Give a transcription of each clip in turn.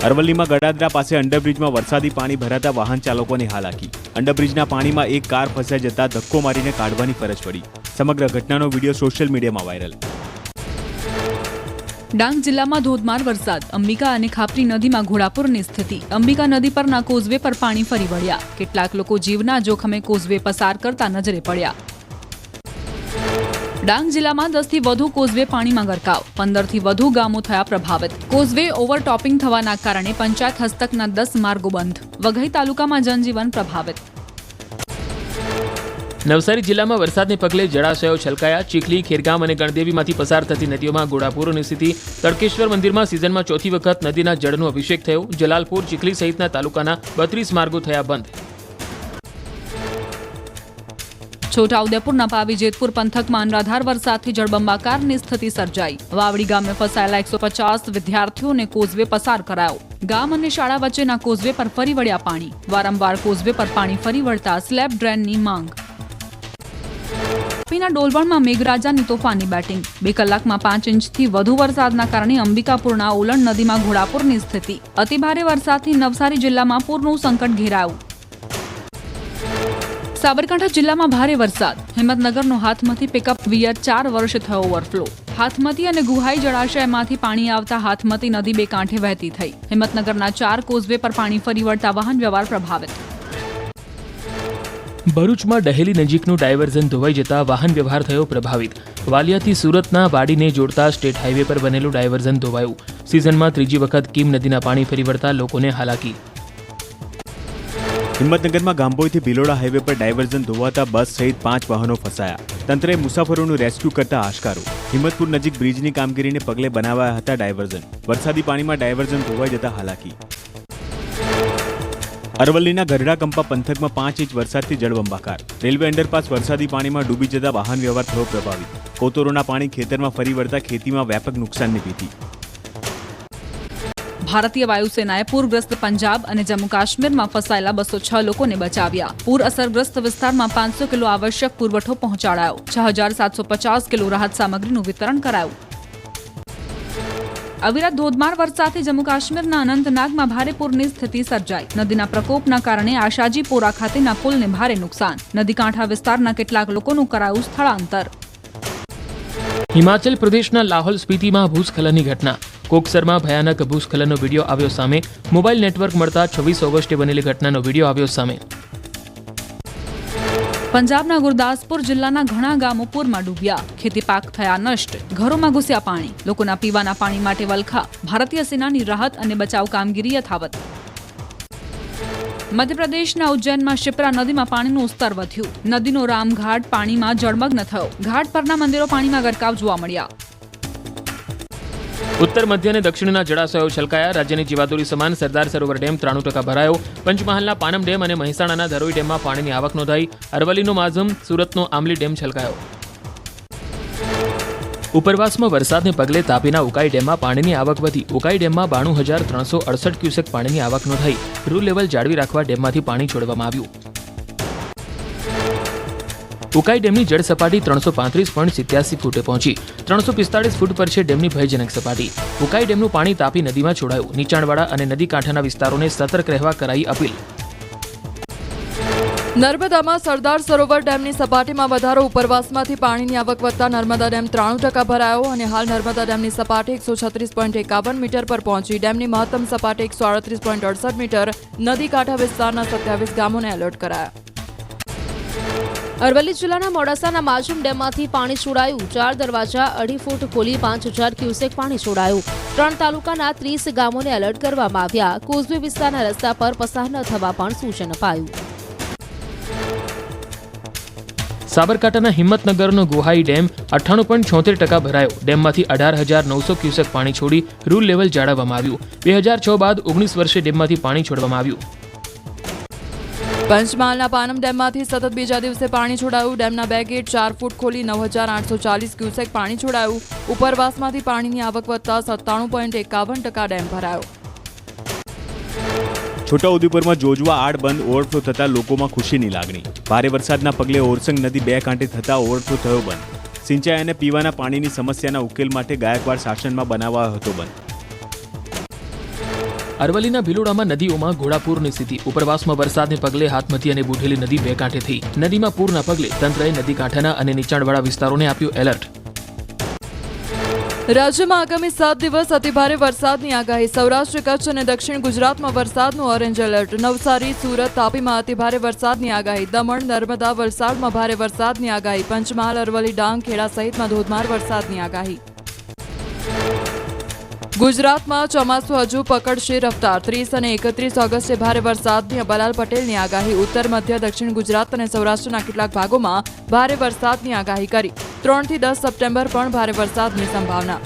અરવલ્લીમાં ગડાદરા પાસે અંડરબ્રિજમાં વરસાદી પાણી ભરાતા વાહન ચાલકોની હાલાકી. અંડરબ્રિજના પાણીમાં એક કાર ફસાઈ જતા ધક્કો મારીને કાઢવાની ફરજ પડી. સમગ્ર ઘટનાનો વિડીયો સોશિયલ મીડિયામાં વાયરલ. ડાંગ જિલ્લામાં ધોધમાર વરસાદ. અંબિકા અને ખાપરી નદીમાં ઘોડાપૂરની સ્થિતિ. અંબિકા નદી પરના કોઝવે પર પાણી ફરી વળ્યા. કેટલાક લોકો જીવના જોખમે કોઝવે પસાર કરતા નજરે પડ્યા. ડાંગ જિલ્લામાં 10 થી વધુ કોઝવે પાણીમાં ગરકાવ. 15 થી વધુ ગામો થયા પ્રભાવિત. કોઝવે ઓવરટોપિંગ થવાના કારણે પંચાયત હસ્તકના 10 માર્ગો બંધ. વઘઈ તાલુકામાં જનજીવન પ્રભાવિત. નવસારી જિલ્લામાં વરસાદને પગલે જળાશયો છલકાયા. ચીખલી, ખેરગામ અને ગણદેવીમાંથી પસાર થતી નદીઓમાં ઘોડાપૂરની સ્થિતિ. તડકેશ્વર મંદિરમાં સિઝનમાં ચોથી વખત નદીના જળનો અભિષેક થયો. જલાલપુર, ચીખલી સહિતના તાલુકાના 32 માર્ગો થયા બંધ. છોટાઉદેપુરના પાવી જેતપુર પંથકમાં અનરાધાર વરસાદથી જળબંબાકારની સ્થિતિ સર્જાઈ. વાવડી ગામે ફસાયેલા 150 વિદ્યાર્થીઓને કોઝવે પસાર કરાયો. ગામ અને શાળા વચ્ચેના કોઝવે પર ફરી વળ્યા પાણી. વારંવાર કોઝવે પર પાણી ફરી વળતા સ્લેબ ડ્રેનની માંગ. તાપીના ડોલવણમાં મેઘરાજાની તોફાની બેટિંગ. 2 કલાકમાં 5 ઇંચથી વધુ વરસાદના કારણે અંબિકાપુરના ઓલણ નદીમાં ઘોડાપૂરની સ્થિતિ. અતિભારે વરસાદથી નવસારી જિલ્લામાં પૂરનું સંકટ ઘેરાયું. સાબરકાંઠા જિલ્લામાં ભારે વરસાદ. હિંમતનગરનો હાથમતી પિકઅપ વિયર 4 વર્ષ થયો ઓવરફ્લો. હાથમતી અને ગુહાઈ જળાશયમાંથી પાણી આવતા હાથમતી નદી 2 કાંઠે વહેતી થઈ. હિંમતનગરના 4 કોઝવે પર પાણી ફરી વળતા વાહન વ્યવહાર પ્રભાવિત. ભરૂચમાં ડહેલી નજીકનું ડાયવર્ઝન ધોવાઈ જતા વાહન વ્યવહાર થયો પ્રભાવિત. વાલિયાથી સુરતના વાડીને જોડતા સ્ટેટ હાઈવે પર બનેલું ડાયવર્ઝન ધોવાયું. સિઝનમાં ત્રીજી વખત કીમ નદીના પાણી ફરી વળતા લોકોને હાલાકી. હિંમતનગરમાં ગાંભોઈથી ભિલોડા હાઈવે પર ડાયવર્ઝન ધોવાતા બસ સહિત 5 વાહનો ફસાયા. તંત્રે મુસાફરોનું રેસ્ક્યુ કરતા આશકારો. હિંમતપુર નજીક બ્રિજની કામગીરીને પગલે બનાવાયા હતા ડાયવર્ઝન. વરસાદી પાણીમાં ડાયવર્ઝન ધોવાઈ જતા હાલાકી. અરવલ્લીના ગઢડા-કંપા પંથકમાં 5 ઇંચ વરસાદથી જળબંબાકાર. રેલવે અંડરપાસ વરસાદી પાણીમાં ડૂબી જતા વાહન વ્યવહાર થયો પ્રભાવિત. કોતરોના પાણી ખેતરમાં ફરી વળતા ખેતીમાં વ્યાપક નુકસાનની ભીતિ. ભારતીય વાયુસેનાએ પૂરગ્રસ્ત પંજાબ અને જમ્મુ કાશ્મીરમાં ફસાયેલા 206 લોકોને બચાવ્યા. પૂર અસરગ્રસ્ત વિસ્તારમાં 500 કિલો આવશ્યક પુરવઠો પહોંચાડાયો. 6750 કિલો રાહત સામગ્રીનું વિતરણ કરાયું. અવિરત ધોધમાર વરસાદથી જમ્મુ કાશ્મીરના અનંતનાગમાં ભારે પૂરની સ્થિતિ સર્જાઈ. નદીના પ્રકોપના કારણે આશાજીપોરા ખાતેના પુલને ભારે નુકસાન. નદી કાંઠા વિસ્તારના કેટલાક લોકોનું કરાયું સ્થળાંતર. હિમાચલ પ્રદેશના લાહોલ સ્પીતિમાં ભૂસ્ખલનની ઘટના. કોકસરમાં ભયાનક ભૂસ્ખલનનો વિડીયો આવ્યો સામે. મોબાઈલ નેટવર્ક મળતા 26 ઓગસ્ટે બનેલી ઘટનાનો વિડીયો આવ્યો સામે. પંજાબના ગુરદાસપુર જિલ્લાના ઘણા ગામો પૂરમાં ડૂબ્યા. ખેતી પાક થયા નષ્ટ. ઘરોમાં ઘૂસ્યા પાણી. લોકોના પીવાના પાણી માટે વલખા. ભારતીય સેનાની રાહત અને બચાવ કામગીરી યથાવત. મધ્યપ્રદેશના ઉજ્જૈનમાં શિપ્રા નદીમાં પાણીનું સ્તર વધ્યું. નદીનો રામઘાટ પાણીમાં જળમગ્ન થયો. ઘાટ પરના મંદિરો પાણીમાં ગરકાવ જોવા મળ્યા. ઉત્તર મધ્ય અને દક્ષિણના જળાશયો છલકાયા. રાજ્યની જીવાદોરી સમાન સરદાર સરોવર ડેમ 93% ભરાયો. પંચમહાલના પાનમ ડેમ અને મહેસાણાના ધરોઈ ડેમમાં પાણીની આવક નોંધાઈ. અરવલ્લીનો માઝમ, સુરતનો આમલી ડેમ છલકાયો. ઉપરવાસમાં વરસાદને પગલે તાપીના ઉકાઈ ડેમમાં પાણીની આવક વધી. ઉકાઈ ડેમમાં 92,368 ક્યુસેક પાણીની આવક નોંધાઈ. રૂલ લેવલ જાળવી રાખવા ડેમમાંથી પાણી છોડવામાં આવ્યું. ઉકાઈ ડેમની જળ સપાટી 335.87 ફૂટે પહોંચી. 345 ફૂટ પર છે ડેમની ભયજનક સપાટી. ઉકાઈ ડેમનું પાણી તાપી નદીમાં છોડાયું. નીચાણવાળા અને નદી કાંઠાના વિસ્તારોને સતર્ક રહેવા કરાઈ અપીલ. નર્મદામાં સરદાર સરોવર ડેમની સપાટીમાં વધારો. ઉપરવાસમાંથી પાણીની આવક વધતા નર્મદા ડેમ 93% ભરાયો અને હાલ નર્મદા ડેમની સપાટી 136.51 મીટર પર પહોંચી. ડેમની મહત્તમ સપાટી 138.68 મીટર. નદી કાંઠા વિસ્તારના 27 ગામોને એલર્ટ કરાયા. અરવલ્લી જિલ્લાના મોડાસાના માજુમ ડેમમાંથી પાણી છોડાયું. 4 દરવાજા 2.5 ફૂટ ખોલી 5000 ક્યુસેક પાણી છોડાયું. 3 તાલુકાના 30 ગામોને એલર્ટ કરવામાં આવ્યા. કોઝવે વિસ્તારના રસ્તા પર પસાર ન થવા પણ સૂચન અપાયું. સાબરકાંઠાના હિંમતનગરનો ગુહાઈ ડેમ 98.76% ભરાયો. ડેમમાંથી 18,900 ક્યુસેક પાણી છોડી રૂલ લેવલ જાળવવામાં આવ્યું. 2006 બાદ 19 વર્ષે ડેમમાંથી પાણી છોડવામાં આવ્યું. પંચમહાલના પાનમ ડેમમાંથી સતત બીજા દિવસે પાણી છોડાયું. ડેમના 2 ગેટ 4 ફૂટ ખોલી 9,840 ક્યુસેક પાણી છોડાયું. ઉપરવાસમાંથી પાણીની આવક વધતા 97.51% ડેમ ભરાયો. છોટાઉદેપુરમાં જોજવા આડ બંધ ઓવરફ્લો થતા લોકોમાં ખુશીની લાગણી. ભારે વરસાદના પગલે ઓરસંગ નદી 2 કાંઠે થતા ઓવરફ્લો થયો બંધ. સિંચાઈ અને પીવાના પાણીની સમસ્યાના ઉકેલ માટે ગાયકવાડ શાસનમાં બનાવાયો હતો બંધ. અરવલ્લીના ભિલોડામાં નદીઓમાં ઘોડાપૂરની સ્થિતિ. ઉપરવાસમાં વરસાદને પગલે હાથમતી અને બુઢેલી નદી બે કાંઠે થઈ. નદીમાં પૂરના પગલે તંત્રએ નદી કાંઠાના અને નીચાણવાળા વિસ્તારોને આપ્યું એલર્ટ. રાજ્યમાં આગામી 7 દિવસ અતિભારે વરસાદની આગાહી. સૌરાષ્ટ્ર, કચ્છ અને દક્ષિણ ગુજરાતમાં વરસાદનું ઓરેન્જ એલર્ટ. નવસારી, સુરત, તાપીમાં અતિભારે વરસાદની આગાહી. દમણ, નર્મદા, વલસાડમાં ભારે વરસાદની આગાહી. પંચમહાલ, અરવલ્લી, ડાંગ, ખેડા સહિતમાં ધોધમાર વરસાદની આગાહી. ગુજરાતમાં ચોમાસું હજુ પકડશે રફતાર. 30 અને 31 ઓગસ્ટે ભારે વરસાદની અંબાલાલ પટેલની આગાહી. ઉત્તર, મધ્ય, દક્ષિણ ગુજરાત અને સૌરાષ્ટ્રના કેટલાક ભાગોમાં ભારે વરસાદની આગાહી કરી. 3 થી 10 સપ્ટેમ્બર પણ ભારે વરસાદની સંભાવના.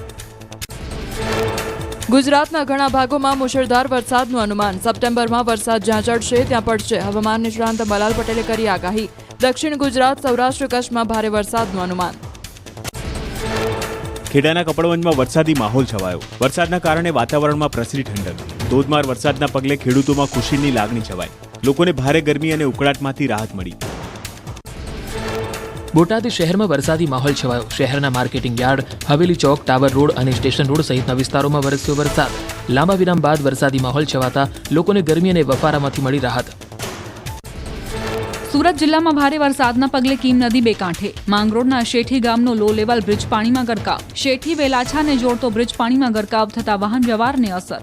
ગુજરાતના ઘણા ભાગોમાં મુશળધાર વરસાદનું અનુમાન. સપ્ટેમ્બરમાં વરસાદ જ્યાં ચડશે ત્યાં પડશે. હવામાન નિષ્ણાંત અંબાલાલ પટેલે કરી આગાહી. દક્ષિણ ગુજરાત, સૌરાષ્ટ્ર, કચ્છમાં ભારે વરસાદનું અનુમાન. ખેડાના કપડવંજમાં વરસાદી માહોલ છવાયો. વરસાદના કારણે વાતાવરણમાં પ્રસરી ઠંડક. ધોધમાર વરસાદના પગલે ખેડૂતોમાં ખુશીની લાગણી છવાઈ. લોકોને ભારે ગરમી અને ઉકળાટમાંથી રાહત મળી. બોટાદ શહેરમાં વરસાદી માહોલ છવાયો. શહેરના માર્કેટિંગ યાર્ડ, હવેલી ચોક, ટાવર રોડ અને સ્ટેશન રોડ સહિતના વિસ્તારોમાં વરસ્યો વરસાદ. લાંબા વિરામ બાદ વરસાદી માહોલ છવાતા લોકોને ગરમી અને બફારામાંથી મળી રાહત. સુરત જિલ્લામાં ભારે વરસાદના પગલે કીમ નદી બે કાંઠે. માંગરોળના શેઠી ગામનો લો લેવલ બ્રિજ પાણીમાં ગરકાવ. શેઠી વેલાછાને જોડતો બ્રિજ પાણીમાં ગરકાવ થતા વાહન વ્યવહારને અસર.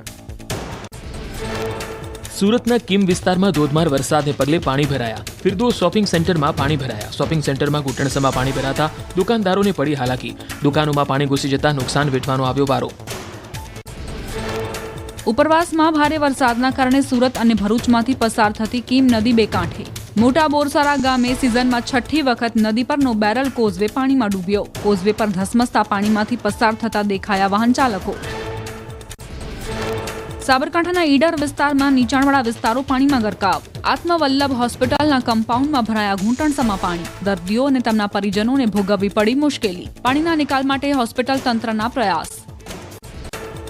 સુરતના કિમ વિસ્તારમાં ધોધમાર વરસાદને પગલે પાણી ભરાયા. ફિરદોસ શોપિંગ સેન્ટરમાં પાણી ભરાયા. શોપિંગ સેન્ટરમાં ઘૂંટણસમાં પાણી ભરાતા દુકાનદારોને પડી હાલાકી. દુકાનોમાં પાણી ઘૂસી જતા નુકસાન વેઠવાનો આવ્યો વારો. ઉપરવાસમાં ભારે વરસાદના કારણે સુરત અને ભરૂચમાંથી પસાર થતી કીમ નદી બે કાંઠે. મોટા બોરસરા ગામે સિઝનમાં છઠ્ઠી વખત નદી પરનો બેરલ કોઝવે પાણીમાં ડૂબ્યો. કોઝવે પર ધસમસતા પાણીમાંથી પસાર થતા દેખાયા વાહન ચાલકો. સાબરકાંઠાના ઈડર વિસ્તારમાં નીચાણવાળા વિસ્તારો પાણીમાં ગરકાવ. આત્મવલ્લભ હોસ્પિટલના કમ્પાઉન્ડમાં ભરાયા ઘૂંટણસમાં પાણી. દર્દીઓ અને તેમના પરિજનોને ભોગવવી પડી મુશ્કેલી. પાણીના નિકાલ માટે હોસ્પિટલ તંત્રના પ્રયાસ.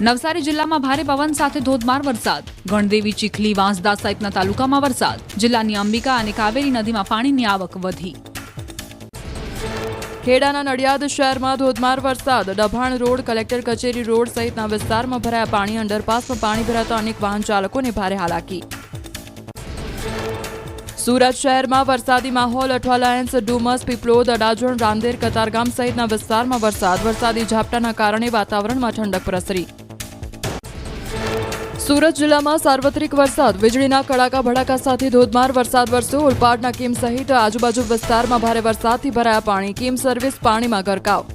નવસારી જિલ્લામાં ભારે પવન સાથે ધોધમાર વરસાદ. ગણદેવી, ચીખલી, વાંસદા સહિતના તાલુકામાં વરસાદ. જિલ્લાની અંબિકા અને કાવેરી નદીમાં પાણીની આવક વધી. ખેડાના નડિયાદ શહેરમાં ધોધમાર વરસાદ. ડભાણ રોડ, કલેક્ટર કચેરી રોડ સહિતના વિસ્તારમાં ભરાયા પાણી. અંડરપાસમાં પાણી ભરાતા અનેક વાહન ચાલકોને ભારે હાલાકી. સુરત શહેરમાં વરસાદી માહોલ. અઠવાલાયન્સ, ડુમસ, પીપલોદ, અડાજણ, રાંદેર, કતારગામ સહિતના વિસ્તારમાં વરસાદ. વરસાદી ઝાપટાના કારણે વાતાવરણમાં ઠંડક પ્રસરી. સુરત જિલ્લામાં સાર્વત્રિક વરસાદ. વીજળીના કડાકા ભડાકા સાથે ધોધમાર વરસાદ વરસ્યો. ઓલપાડના કીમ સહિત આજુબાજુ વિસ્તારમાં ભારે વરસાદથી ભરાયા પાણી. કીમ સર્વિસ પાણીમાં ગરકાવ.